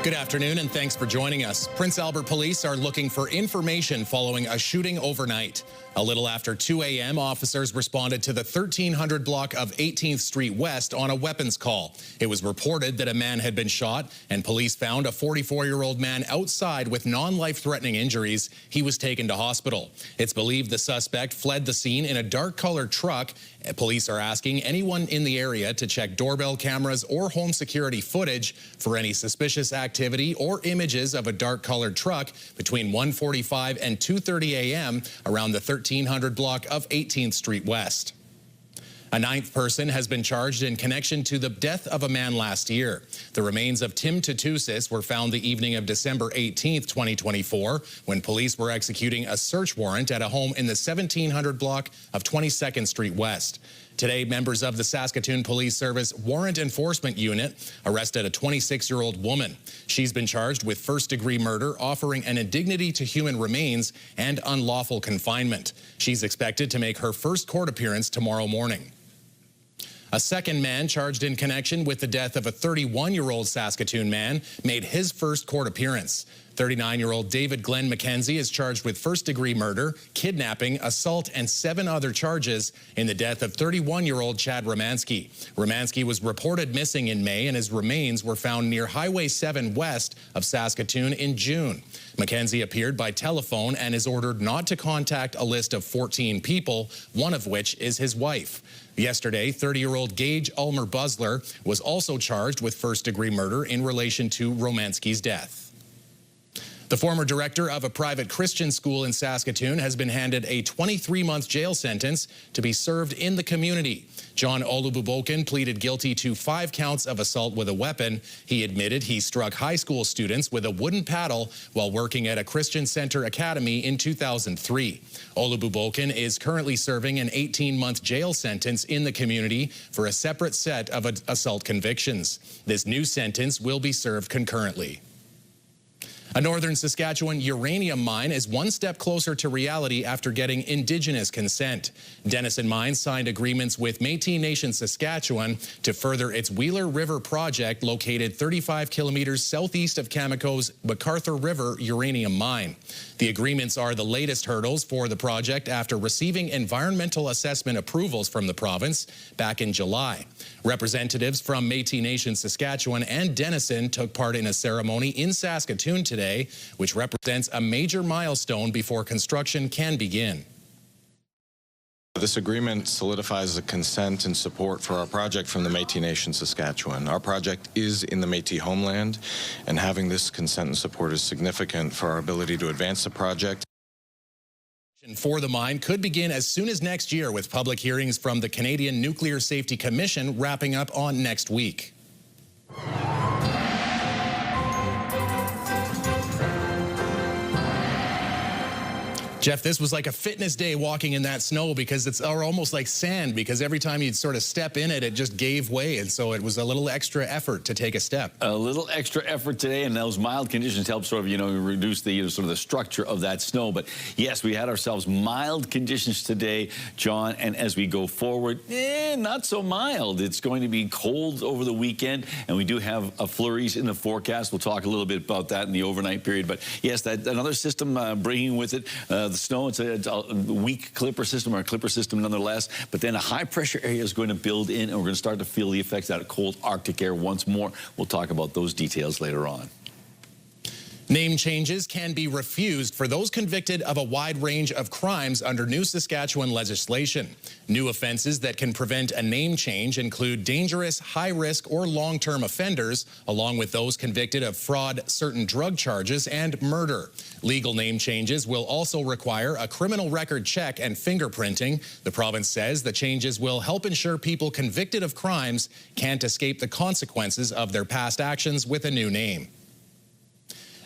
Good afternoon and thanks for joining us. Prince Albert police are looking for information following a shooting overnight. A little after 2 a.m., officers responded to the 1300 block of 18th Street West on a weapons call. It was reported that a man had been shot, and police found a 44-year-old man outside with non-life-threatening injuries. He was taken to hospital. It's believed the suspect fled the scene in a dark-colored truck. Police are asking anyone in the area to check doorbell cameras or home security footage for any suspicious activity or images of a dark-colored truck between 1:45 and 2:30 a.m. around the 1300 block of 18th Street West. A ninth person has been charged in connection to the death of a man last year. The remains of Tim Tatusis were found the evening of December 18th, 2024, when police were executing a search warrant at a home in the 1700 block of 22nd Street West. Today, members of the Saskatoon Police Service Warrant Enforcement Unit arrested a 26-year-old woman. She's been charged with first-degree murder, offering an indignity to human remains, and unlawful confinement. She's expected to make her first court appearance tomorrow morning. A second man charged in connection with the death of a 31-year-old Saskatoon man made his first court appearance. 39-year-old David Glenn McKenzie is charged with first-degree murder, kidnapping, assault, and 7 other charges in the death of 31-year-old Chad Romansky. Romansky was reported missing in May, and his remains were found near Highway 7 west of Saskatoon in June. McKenzie appeared by telephone and is ordered not to contact a list of 14 people, one of which is his wife. Yesterday, 30-year-old Gage Ulmer Busler was also charged with first-degree murder in relation to Romansky's death. The former director of a private Christian school in Saskatoon has been handed a 23-month jail sentence to be served in the community. John Olububokin pleaded guilty to 5 counts of assault with a weapon. He admitted he struck high school students with a wooden paddle while working at a Christian Center Academy in 2003. Olububokin is currently serving an 18-month jail sentence in the community for a separate set of assault convictions. This new sentence will be served concurrently. A northern Saskatchewan uranium mine is one step closer to reality after getting Indigenous consent. Denison Mines signed agreements with Métis Nation Saskatchewan to further its Wheeler River project located 35 kilometers southeast of Cameco's MacArthur River uranium mine. The agreements are the latest hurdles for the project after receiving environmental assessment approvals from the province back in July. Representatives from Métis Nation Saskatchewan and Denison took part in a ceremony in Saskatoon today, which represents a major milestone before construction can begin. This agreement solidifies the consent and support for our project from the Métis Nation Saskatchewan. Our project is in the Métis homeland, and having this consent and support is significant for our ability to advance the project. For the mine could begin as soon as next year, with public hearings from the Canadian Nuclear Safety Commission wrapping up on next week. Jeff, this was like a fitness day walking in that snow because it's almost like sand, because every time you'd sort of step in it, it just gave way. And so it was a little extra effort to take a step. A little extra effort today, and those mild conditions help sort of, reduce the sort of the structure of that snow. But yes, we had ourselves mild conditions today, John, and as we go forward, not so mild. It's going to be cold over the weekend, and we do have flurries in the forecast. We'll talk a little bit about that in the overnight period. But yes, that another system bringing with it the snow. It's a weak clipper system, or a clipper system nonetheless, but then a high pressure area is going to build in, and we're going to start to feel the effects of that cold Arctic air once more. We'll talk about those details later on. Name changes can be refused for those convicted of a wide range of crimes under new Saskatchewan legislation. New offenses that can prevent a name change include dangerous, high-risk, or long-term offenders, along with those convicted of fraud, certain drug charges, and murder. Legal name changes will also require a criminal record check and fingerprinting. The province says the changes will help ensure people convicted of crimes can't escape the consequences of their past actions with a new name.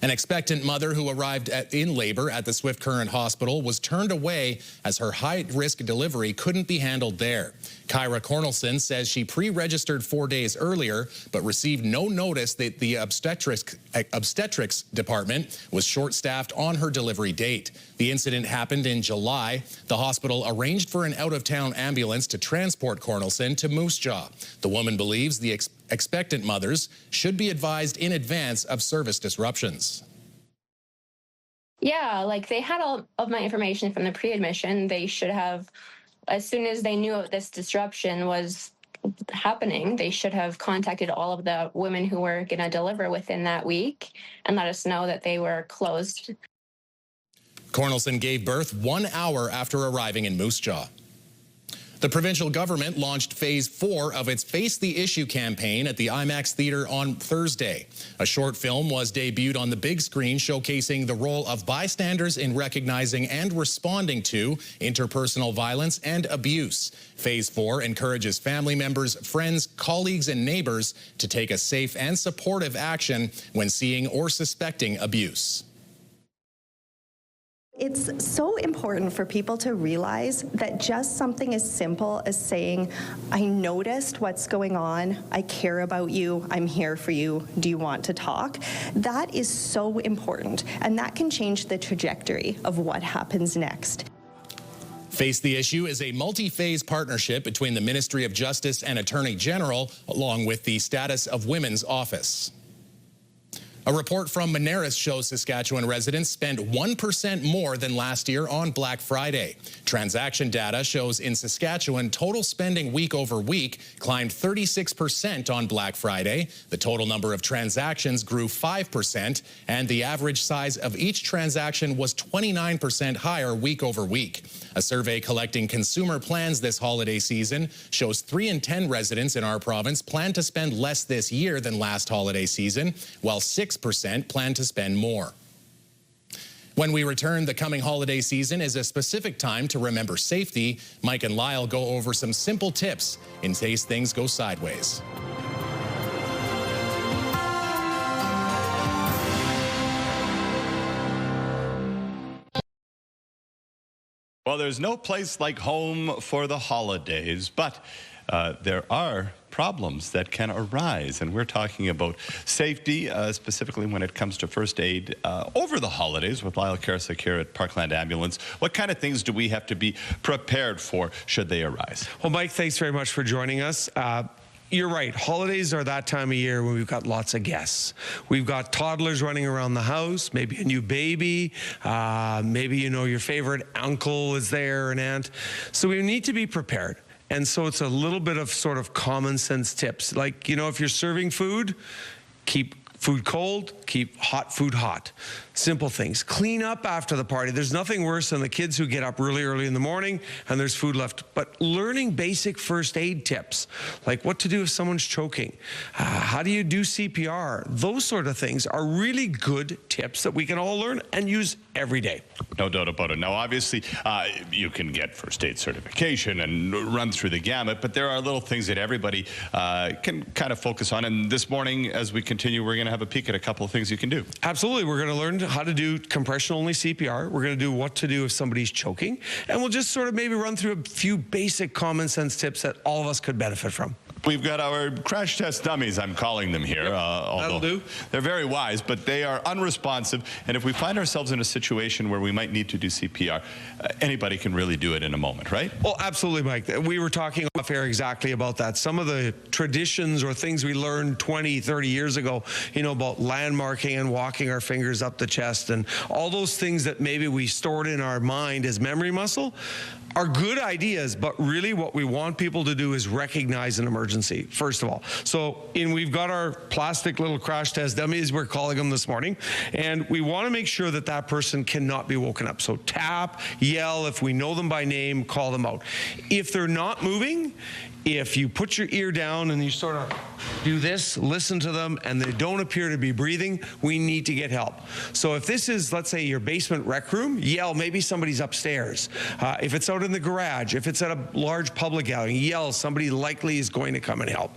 An expectant mother who arrived in labor at the Swift Current Hospital was turned away as her high-risk delivery couldn't be handled there. Kyra Cornelson says she pre-registered 4 days earlier, but received no notice that the obstetrics department was short-staffed on her delivery date. The incident happened in July. The hospital arranged for an out-of-town ambulance to transport Cornelson to Moose Jaw. The woman believes the Expectant mothers should be advised in advance of service disruptions. Yeah, like they had all of my information from the pre-admission. They should have, as soon as they knew this disruption was happening, they should have contacted all of the women who were going to deliver within that week and let us know that they were closed. Cornelson gave birth 1 hour after arriving in Moose Jaw. The provincial government launched Phase 4 of its Face the Issue campaign at the IMAX Theatre on Thursday. A short film was debuted on the big screen showcasing the role of bystanders in recognizing and responding to interpersonal violence and abuse. Phase 4 encourages family members, friends, colleagues, and neighbors to take a safe and supportive action when seeing or suspecting abuse. It's so important for people to realize that just something as simple as saying, I noticed what's going on, I care about you, I'm here for you, do you want to talk? That is so important, and that can change the trajectory of what happens next. Face the Issue is a multi-phase partnership between the Ministry of Justice and Attorney General, along with the Status of Women's Office. A report from Monaris shows Saskatchewan residents spent 1% more than last year on Black Friday. Transaction data shows in Saskatchewan, total spending week over week climbed 36% on Black Friday. The total number of transactions grew 5%, and the average size of each transaction was 29% higher week over week. A survey collecting consumer plans this holiday season shows 3 in 10 residents in our province plan to spend less this year than last holiday season, while 6% plan to spend more. When we return, the coming holiday season is a specific time to remember safety. Mike and Lyle go over some simple tips in case things go sideways. Well, there's no place like home for the holidays, but there are problems that can arise, and we're talking about safety, specifically when it comes to first aid over the holidays with Lyle Karasik here at Parkland Ambulance. What kind of things do we have to be prepared for should they arise? Well, Mike, thanks very much for joining us. You're right. Holidays are that time of year when we've got lots of guests. We've got toddlers running around the house, maybe a new baby, maybe, you know, your favorite uncle is there, an aunt. So we need to be prepared. And so it's a little bit of sort of common sense tips. Like, you know, if you're serving food, keep food cold, keep hot food hot. Simple things. Clean up after the party. There's nothing worse than the kids who get up really early in the morning and there's food left. But learning basic first aid tips, like what to do if someone's choking, how do you do CPR, those sort of things are really good tips that we can all learn and use every day. No doubt about it. Now, obviously, you can get first aid certification and run through the gamut, but there are little things that everybody can kind of focus on. And this morning, as we continue, we're going to have a peek at a couple of things you can do. Absolutely. We're going to learn how to do compression-only CPR. We're going to do what to do if somebody's choking. And we'll just sort of maybe run through a few basic common sense tips that all of us could benefit from. We've got our crash test dummies, I'm calling them here. That'll do. They're very wise, but they are unresponsive. And if we find ourselves in a situation where we might need to do CPR, anybody can really do it in a moment, right? Well, absolutely, Mike. We were talking off air exactly about that. Some of the traditions or things we learned 20, 30 years ago, you know, about landmarking and walking our fingers up the chest and all those things that maybe we stored in our mind as memory muscle are good ideas, but really what we want people to do is recognize an emergency, first of all. So we've got our plastic little crash test dummies, we're calling them this morning, and we want to make sure that that person cannot be woken up. So tap, yell, if we know them by name, call them out. If they're not moving, if you put your ear down and you sort of do this, listen to them, and they don't appear to be breathing, we need to get help. So if this is, let's say, your basement rec room, yell, maybe somebody's upstairs. If it's out in the garage, if it's at a large public gathering, yell, somebody likely is going to come and help.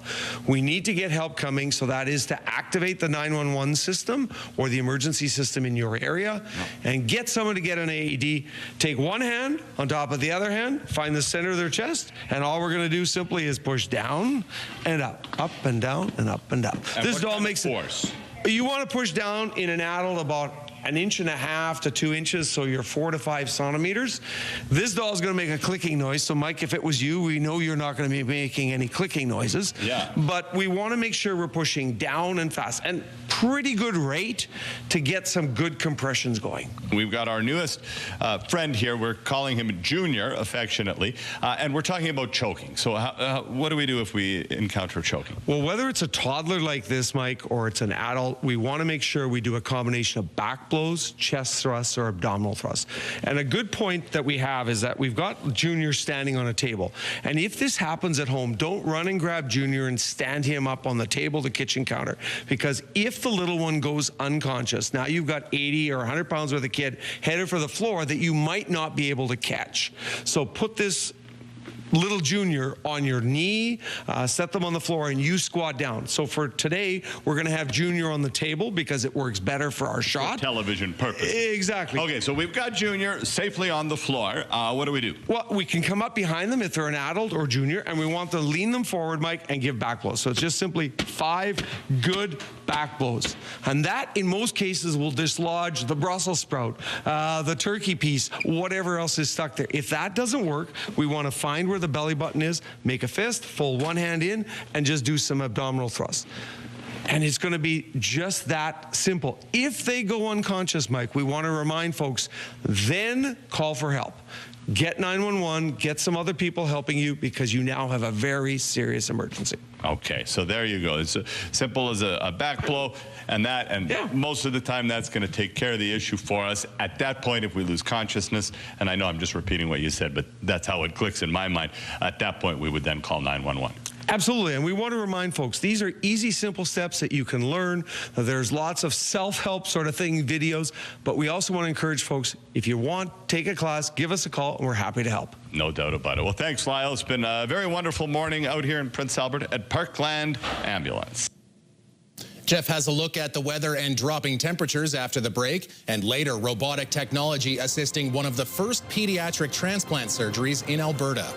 We need to get help coming, so that is to activate the 911 system or the emergency system in your area and get someone to get an AED. Take one hand on top of the other hand, find the center of their chest, and all we're going to do simply is push down and up and down and up and up. And this doll makes force. You want to push down in an adult about 1.5 inches to 2 inches, so you're 4 to 5 centimeters. This doll is going to make a clicking noise. So, Mike, if it was you, we know you're not going to be making any clicking noises. Yeah. But we want to make sure we're pushing down and fast, and pretty good rate to get some good compressions going. We've got our newest friend here. We're calling him Junior affectionately, and we're talking about choking. So what do we do if we encounter choking? Well, whether it's a toddler like this, Mike, or it's an adult, we want to make sure we do a combination of back blows, chest thrusts, or abdominal thrusts. And a good point that we have is that we've got Junior standing on a table. And if this happens at home, don't run and grab Junior and stand him up on the table, the kitchen counter. Because if the little one goes unconscious, now you've got 80 or 100 pounds worth of kid headed for the floor that you might not be able to catch. So put this little Junior on your knee, set them on the floor, and you squat down. So for today, we're going to have Junior on the table because it works better for our shot. For television purposes. Exactly. Okay, so we've got Junior safely on the floor. What do we do? Well, we can come up behind them if they're an adult or junior, and we want to lean them forward, Mike, and give back blows. So it's just simply 5 good back blows. And that, in most cases, will dislodge the Brussels sprout, the turkey piece, whatever else is stuck there. If that doesn't work, we want to find where the belly button is, make a fist, fold one hand in, and just do some abdominal thrusts. And it's going to be just that simple. If they go unconscious, Mike, we want to remind folks, then call for help. Get 911, get some other people helping you, because you now have a very serious emergency. Okay, so there you go. It's as simple as a back blow, and most of the time that's going to take care of the issue for us. At that point, if we lose consciousness, and I know I'm just repeating what you said, but that's how it clicks in my mind, at that point we would then call 911. Absolutely, and we want to remind folks, these are easy, simple steps that you can learn. There's lots of self-help sort of thing, videos, but we also want to encourage folks, if you want, take a class, give us a call, and we're happy to help. No doubt about it. Well, thanks, Lyle. It's been a very wonderful morning out here in Prince Albert at Parkland Ambulance. Jeff has a look at the weather and dropping temperatures after the break, and later, robotic technology assisting one of the first pediatric transplant surgeries in Alberta.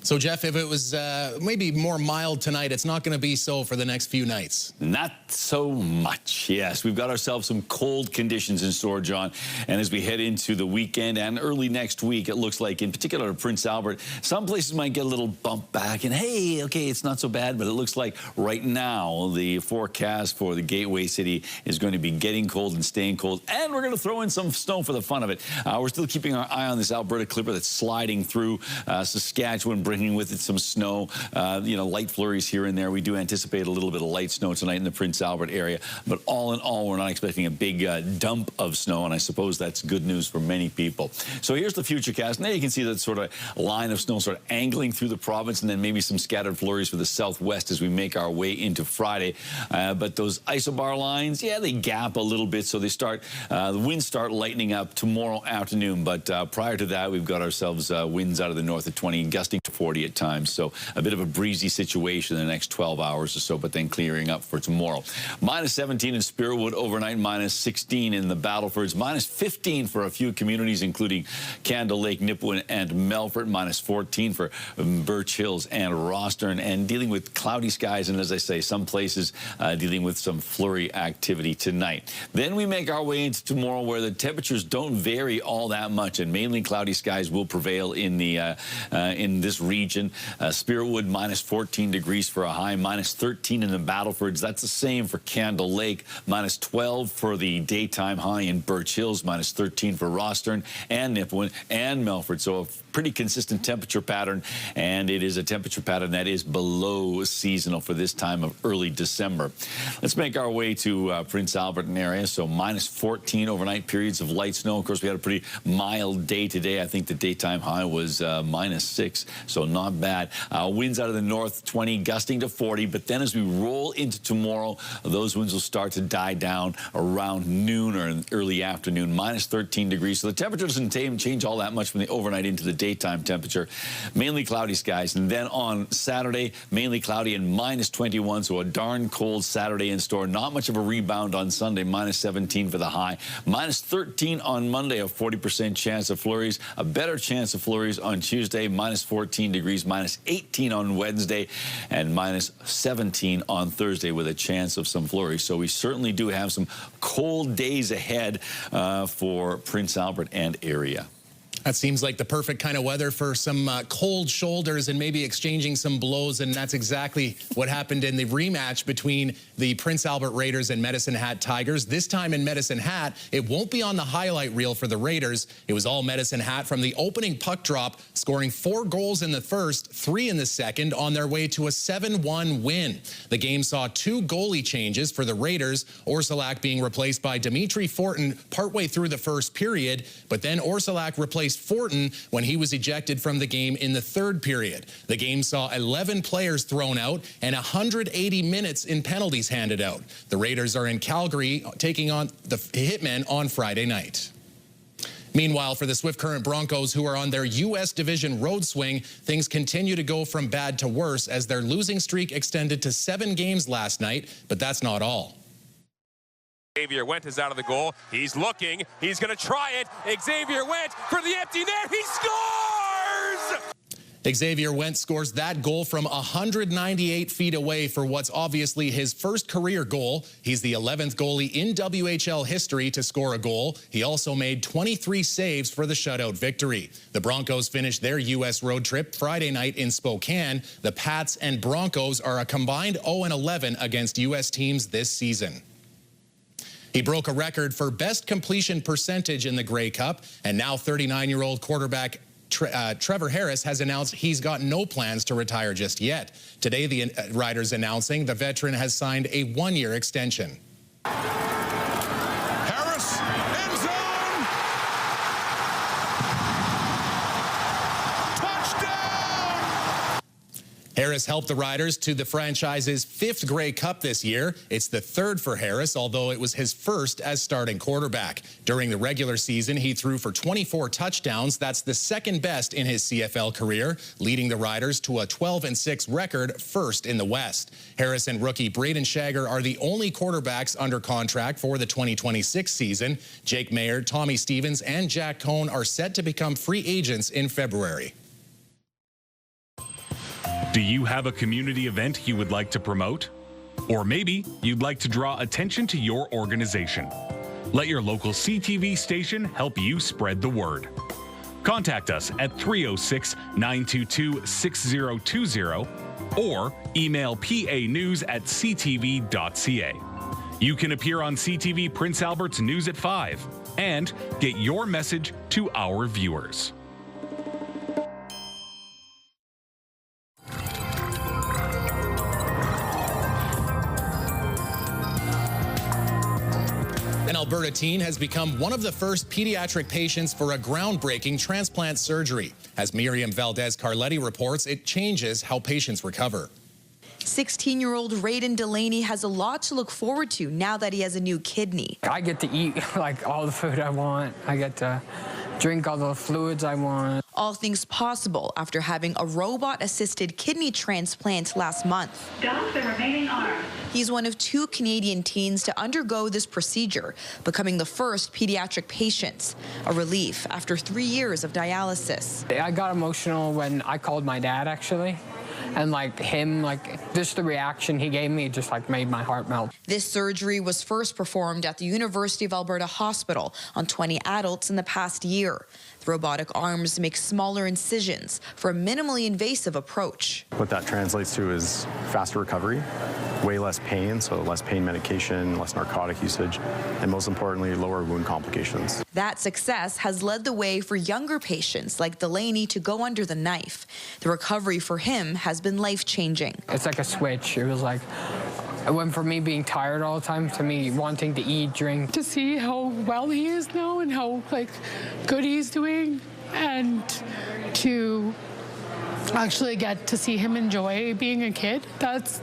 So, Jeff, if it was maybe more mild tonight, it's not going to be so for the next few nights. Not so much, yes. We've got ourselves some cold conditions in store, John. And as we head into the weekend and early next week, it looks like, in particular Prince Albert, some places might get a little bump back. And, hey, okay, it's not so bad. But it looks like right now the forecast for the Gateway City is going to be getting cold and staying cold. And we're going to throw in some snow for the fun of it. We're still keeping our eye on this Alberta Clipper that's sliding through Saskatchewan, bringing with it some snow, light flurries here and there. We do anticipate a little bit of light snow tonight in the Prince Albert area, but all in all, we're not expecting a big dump of snow, and I suppose that's good news for many people. So here's the futurecast. Now you can see that sort of line of snow sort of angling through the province, and then maybe some scattered flurries for the southwest as we make our way into Friday. But those isobar lines, yeah, they gap a little bit, so they start, the winds start lightening up tomorrow afternoon. But prior to that, we've got ourselves winds out of the north at 20, gusting to 40 at times. So a bit of a breezy situation in the next 12 hours or so, but then clearing up for tomorrow. Minus 17 in Spiritwood overnight, minus 16 in the Battlefords, minus 15 for a few communities, including Candle Lake, Nipawin, and Melfort, minus 14 for Birch Hills and Rostern, and dealing with cloudy skies, and as I say, some places dealing with some flurry activity tonight. Then we make our way into tomorrow, where the temperatures don't vary all that much, and mainly cloudy skies will prevail in the in this region. Spiritwood, minus 14 degrees for a high, minus 13 in the Battlefords. That's the same for Candle Lake, minus 12 for the daytime high in Birch Hills, minus 13 for Rostern and Nipawin and Melfort. So a pretty consistent temperature pattern, and it is a temperature pattern that is below seasonal for this time of early December. Let's make our way to Prince Albert area. So minus 14 overnight, periods of light snow. Of course, we had a pretty mild day today. I think the daytime high was minus 6, so not bad. Winds out of the north, 20, gusting to 40. But then as we roll into tomorrow, those winds will start to die down around noon or in early afternoon, minus 13 degrees. So the temperature doesn't change all that much from the overnight into the day. daytime temperature. Mainly cloudy skies. And then on Saturday, mainly cloudy and -21. So a darn cold Saturday in store. Not much of a rebound on Sunday. -17 for the high. -13 on Monday. A 40% chance of flurries. A better chance of flurries on Tuesday. -14 degrees. -18 on Wednesday. And -17 on Thursday with a chance of some flurries. So we certainly do have some cold days ahead for Prince Albert and area. That seems like the perfect kind of weather for some cold shoulders and maybe exchanging some blows, and that's exactly what happened in the rematch between the Prince Albert Raiders and Medicine Hat Tigers. This time in Medicine Hat, it won't be on the highlight reel for the Raiders. It was all Medicine Hat from the opening puck drop, scoring 4 goals in the first, 3 in the second, on their way to a 7-1 win. The game saw 2 goalie changes for the Raiders, Orsolak being replaced by Dimitri Fortin partway through the first period, but then Orsolak replaced Fortin when he was ejected from the game in the third period. The game saw 11 players thrown out and 180 minutes in penalties handed out. The Raiders are in Calgary taking on the Hitmen on Friday night. Meanwhile, for the Swift Current Broncos, who are on their U.S. Division road swing, things continue to go from bad to worse as their losing streak extended to 7 games last night, but that's not all. Xavier Went is out of the goal. He's looking. He's going to try it. Xavier Went for the empty net. He scores! Xavier Went scores that goal from 198 feet away for what's obviously his first career goal. He's the 11th goalie in WHL history to score a goal. He also made 23 saves for the shutout victory. The Broncos finished their U.S. road trip Friday night in Spokane. The Pats and Broncos are a combined 0-11 against U.S. teams this season. He broke a record for best completion percentage in the Grey Cup, and now 39-year-old quarterback Trevor Harris has announced he's got no plans to retire just yet. Today, the Riders announcing the veteran has signed a 1-year extension. Harris, end zone! Touchdown! Harris helped the Riders to the franchise's 5th Grey Cup this year. It's the 3rd for Harris, although it was his first as starting quarterback. During the regular season, he threw for 24 touchdowns. That's the 2nd best in his CFL career, leading the Riders to a 12-6 record, first in the West. Harris and rookie Braden Shager are the only quarterbacks under contract for the 2026 season. Jake Mayer, Tommy Stevens, and Jack Cohn are set to become free agents in February. Do you have a community event you would like to promote? Or maybe you'd like to draw attention to your organization. Let your local CTV station help you spread the word. Contact us at 306-922-6020 or email panews@ctv.ca. You can appear on CTV Prince Albert's News at 5 and get your message to our viewers. An Alberta teen has become one of the first pediatric patients for a groundbreaking transplant surgery. As Miriam Valdez-Carletti reports, it changes how patients recover. 16-year-old Raiden Delaney has a lot to look forward to now that he has a new kidney. I get to eat like all the food I want. I get to drink all the fluids I want. All things possible after having a robot-assisted kidney transplant last month. Stop the remaining arms. He's one of 2 Canadian teens to undergo this procedure, becoming the first pediatric patient. A relief after 3 years of dialysis. I got emotional when I called my dad, actually. And just the reaction he gave me just made my heart melt. This surgery was first performed at the University of Alberta Hospital on 20 adults in the past year. The robotic arms make smaller incisions for a minimally invasive approach. What that translates to is faster recovery, way less pain, so less pain medication, less narcotic usage, and most importantly, lower wound complications. That success has led the way for younger patients like Delaney to go under the knife. The recovery for him has been life-changing. It's like a switch. It was like, it went from me being tired all the time to me wanting to eat, drink. To see how well he is now and how good he's doing, and to actually get to see him enjoy being a kid, that's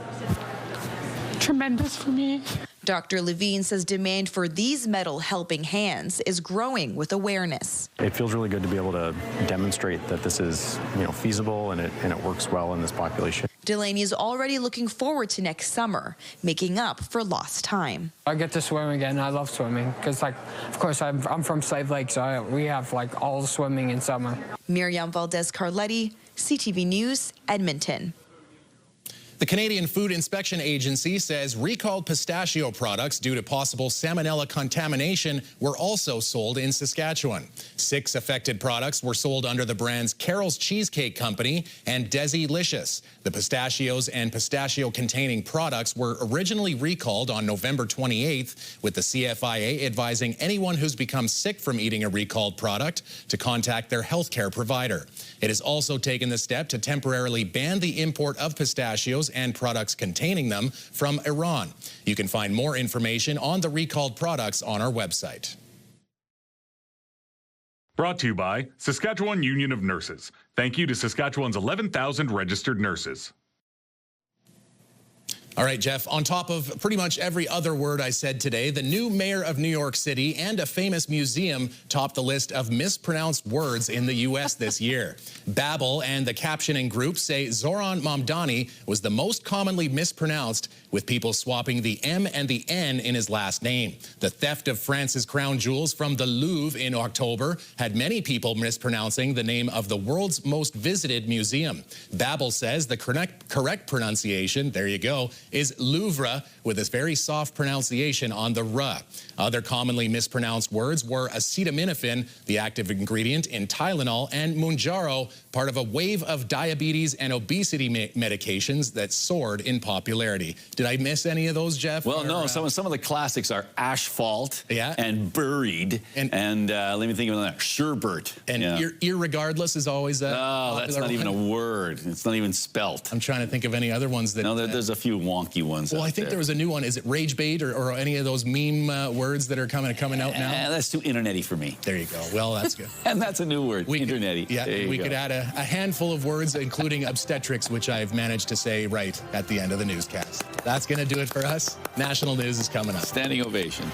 tremendous for me. Dr. Levine says demand for these metal helping hands is growing with awareness. It feels really good to be able to demonstrate that this is, feasible and it works well in this population. Delaney is already looking forward to next summer, making up for lost time. I get to swim again. I love swimming because, of course, I'm from Slave Lake, so we have, all the swimming in summer. Miriam Valdez-Carletti, CTV News, Edmonton. The Canadian Food Inspection Agency says recalled pistachio products due to possible salmonella contamination were also sold in Saskatchewan. 6 affected products were sold under the brands Carol's Cheesecake Company and Desi-Licious. The pistachios and pistachio-containing products were originally recalled on November 28th, with the CFIA advising anyone who's become sick from eating a recalled product to contact their healthcare provider. It has also taken the step to temporarily ban the import of pistachios and products containing them from Iran. You can find more information on the recalled products on our website. Brought to you by Saskatchewan Union of Nurses. Thank you to Saskatchewan's 11,000 registered nurses. All right, Jeff, on top of pretty much every other word I said today, the new mayor of New York City and a famous museum topped the list of mispronounced words in the U.S. this year. Babbel and the captioning group say Zoran Mamdani was the most commonly mispronounced, with people swapping the M and the N in his last name. The theft of France's crown jewels from the Louvre in October had many people mispronouncing the name of the world's most visited museum. Babbel says the correct pronunciation, there you go, is Louvre, with a very soft pronunciation on the R. Other commonly mispronounced words were acetaminophen, the active ingredient in Tylenol, and Mounjaro, part of a wave of diabetes and obesity medications that soared in popularity. Did I miss any of those, Jeff? Well, no. Some of the classics are asphalt and buried, and let me think of another. Sherbert. And irregardless is always a oh, that's not even a word. It's not even spelt. I'm trying to think of any other ones that... No, there's a few wonky ones. Well, I think there was a new one. Is it rage bait or any of those meme words that are coming out now? That's too internet-y for me. There you go. Well, that's good. And that's a new word, internet-y. Yeah, we could add a handful of words, including obstetrics, which I've managed to say right at the end of the newscast. That's going to do it for us. National news is coming up. Standing ovation.